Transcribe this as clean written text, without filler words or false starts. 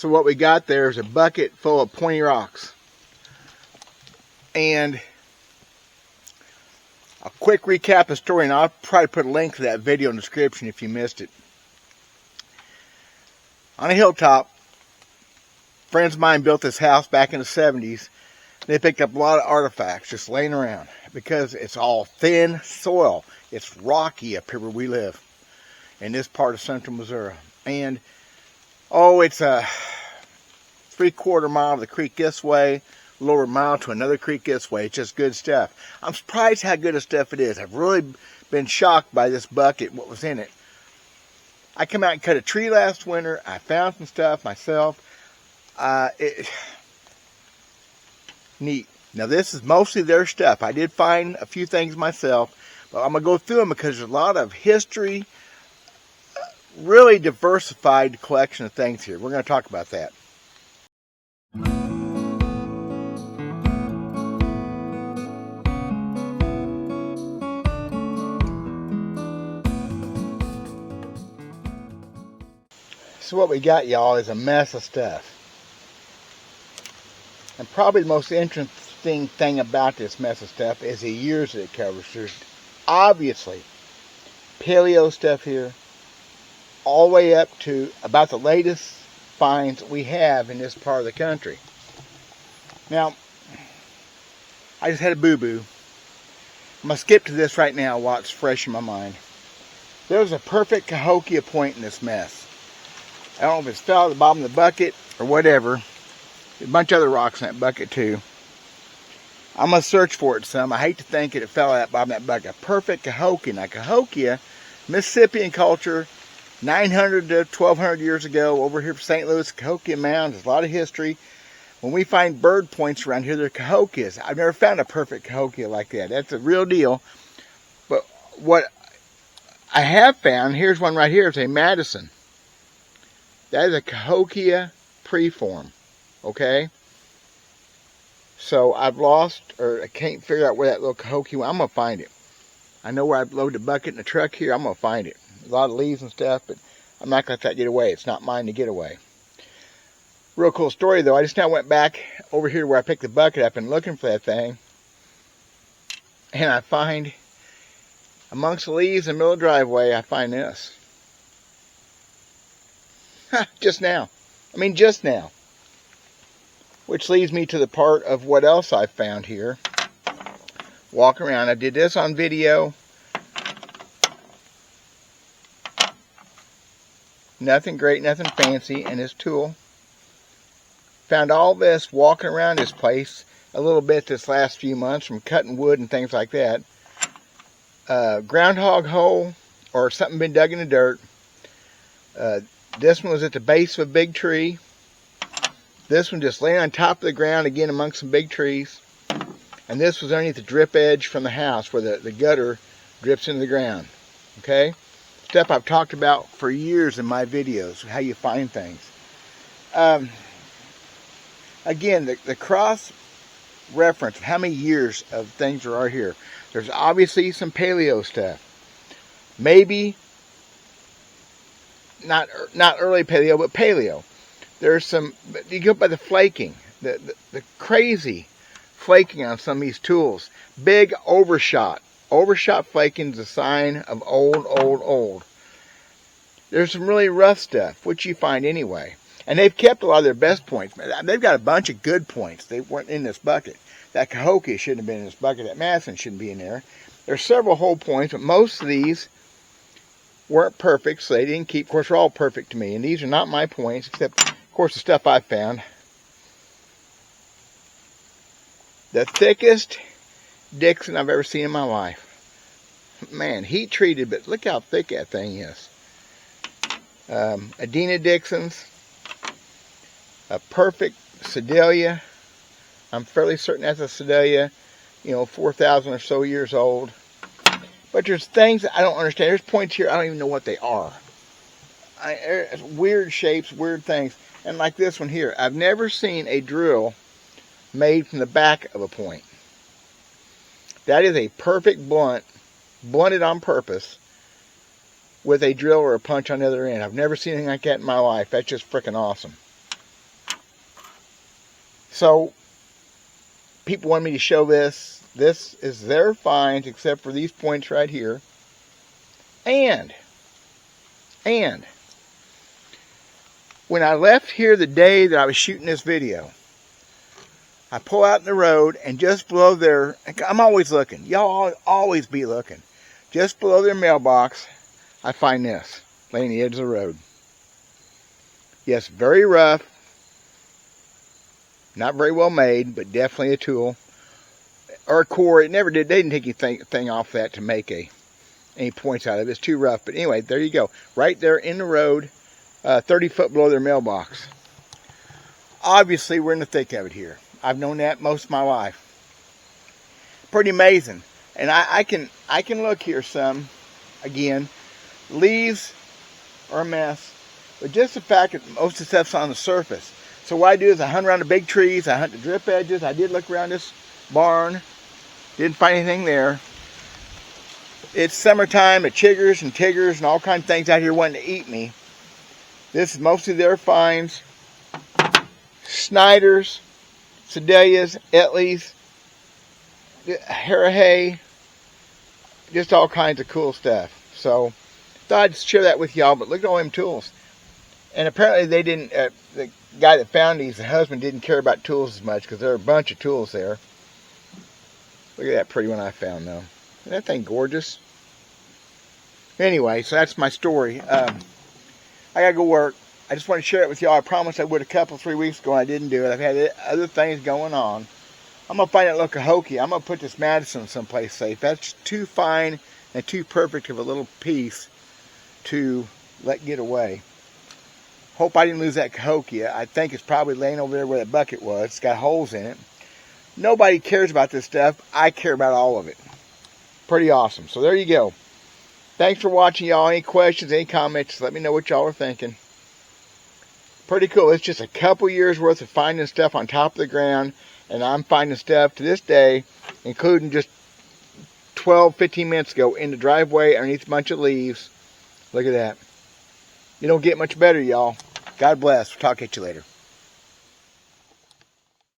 So what we got there is a bucket full of pointy rocks. And a quick recap of the story, and I'll try to put a link to that video in the description if you missed it. On a hilltop, friends of mine built this house back in the 70s. They picked up a lot of artifacts just laying around because it's all thin soil. It's rocky up here where we live in this part of central Missouri. And, oh, it's a 3/4 mile of the creek this way, lower mile to another creek this way. It's just good stuff. I'm surprised how good of stuff it is. I've really been shocked by this bucket, what was in it. I came out and cut a tree last winter. I found some stuff myself. Neat. Now this is mostly their stuff. I did find a few things myself, but I'm going to go through them because there's a lot of history, really diversified collection of things here. We're going to talk about that. So what we got, y'all, is a mess of stuff. And probably the most interesting thing about this mess of stuff is the years that it covers. There's obviously paleo stuff here, all the way up to about the latest finds we have in this part of the country. Now, I just had a boo-boo. I'm going to skip to this right now while it's fresh in my mind. There's a perfect Cahokia point in this mess. I don't know if it's fell at the bottom of the bucket or whatever. There's a bunch of other rocks in that bucket too. I'm going to search for it some. I hate to think that it fell at the bottom of that bucket. A perfect Cahokia. Now Cahokia, Mississippian culture, 900 to 1200 years ago, over here from St. Louis, Cahokia Mound. There's a lot of history. When we find bird points around here, they're Cahokias. I've never found a perfect Cahokia like that. That's a real deal. But what I have found, here's one right here, it's a Madison. That is a Cahokia preform, okay? So I've lost, or I can't figure out where that little Cahokia went. I'm going to find it. I know where I loaded the bucket in the truck here. I'm going to find it. A lot of leaves and stuff, but I'm not going to let that get away. It's not mine to get away. Real cool story, though. I just now went back over here where I picked the bucket up and looking for that thing. And I find, amongst the leaves in the middle of the driveway, I find this. Just now. I mean, just now. Which leads me to the part of what else I found here. Walking around. I did this on video. Nothing great, nothing fancy. And this tool. Found all this walking around this place a little bit this last few months from cutting wood and things like that. Groundhog hole or something been dug in the dirt. This one was at the base of a big tree. This one just laying on top of the ground again amongst some big trees. And this was underneath the drip edge from the house where the gutter drips into the ground. Okay? Stuff I've talked about for years in my videos, how you find things. Again, the cross reference of how many years of things there are here. There's obviously some paleo stuff. Maybe not early paleo, but paleo. There's some, you go by the flaking, the crazy flaking on some of these tools. Big overshot. Overshot flaking is a sign of old. There's some really rough stuff, which you find anyway. And they've kept a lot of their best points. They've got a bunch of good points. They weren't in this bucket. That Cahokia shouldn't have been in this bucket. That Madison shouldn't be in there. There's several whole points, but most of these weren't perfect, so they didn't keep. Of course, they're all perfect to me. And these are not my points, except, of course, the stuff I found. The thickest Dixon I've ever seen in my life. Man, heat treated, but look how thick that thing is. Adena Dixons. A perfect Sedalia. I'm fairly certain that's a Sedalia, 4,000 or so years old. But there's things that I don't understand. There's points here, I don't even know what they are. Weird shapes, weird things. And like this one here, I've never seen a drill made from the back of a point. That is a perfect blunt, blunted on purpose, with a drill or a punch on the other end. I've never seen anything like that in my life. That's just freaking awesome. So people want me to show this. This is their finds except for these points right here. And when I left here the day that I was shooting this video, I pull out in the road, and just below there, I'm always looking. Y'all always be looking. Just below their mailbox, I find this, laying the edge of the road. Yes, very rough. Not very well made, but definitely a tool. Or a core. They didn't take anything off that to make any points out of it. It's too rough. But anyway, there you go. Right there in the road, 30 foot below their mailbox. Obviously, we're in the thick of it here. I've known that most of my life. Pretty amazing. And I can look here some. Again, leaves are a mess. But just the fact that most of the stuff's on the surface. So what I do is I hunt around the big trees. I hunt the drip edges. I did look around this barn. Didn't find anything there. It's summertime. The chiggers and tiggers and all kinds of things out here wanting to eat me. This is mostly their finds. Sniders, Sedalias, Etleys, Arrowheads, just all kinds of cool stuff. So, thought I'd share that with y'all, but look at all them tools. And apparently they didn't, the guy that found these, the husband, didn't care about tools as much because there are a bunch of tools there. Look at that pretty one I found, though. Isn't that thing gorgeous? Anyway, so that's my story. I gotta go work. I just want to share it with y'all. I promised I would a couple, 3 weeks ago, and I didn't do it. I've had other things going on. I'm going to find that little cahokia. I'm going to put this Madison someplace safe. That's too fine and too perfect of a little piece to let get away. Hope I didn't lose that cahokia. I think it's probably laying over there where the bucket was. It's got holes in it. Nobody cares about this stuff. I care about all of it. Pretty awesome. So there you go. Thanks for watching, y'all. Any questions, any comments, let me know what y'all are thinking. Pretty cool. It's just a couple years worth of finding stuff on top of the ground. And I'm finding stuff to this day, including just 12, 15 minutes ago in the driveway underneath a bunch of leaves. Look at that. You don't get much better, y'all. God bless. We'll talk at you later.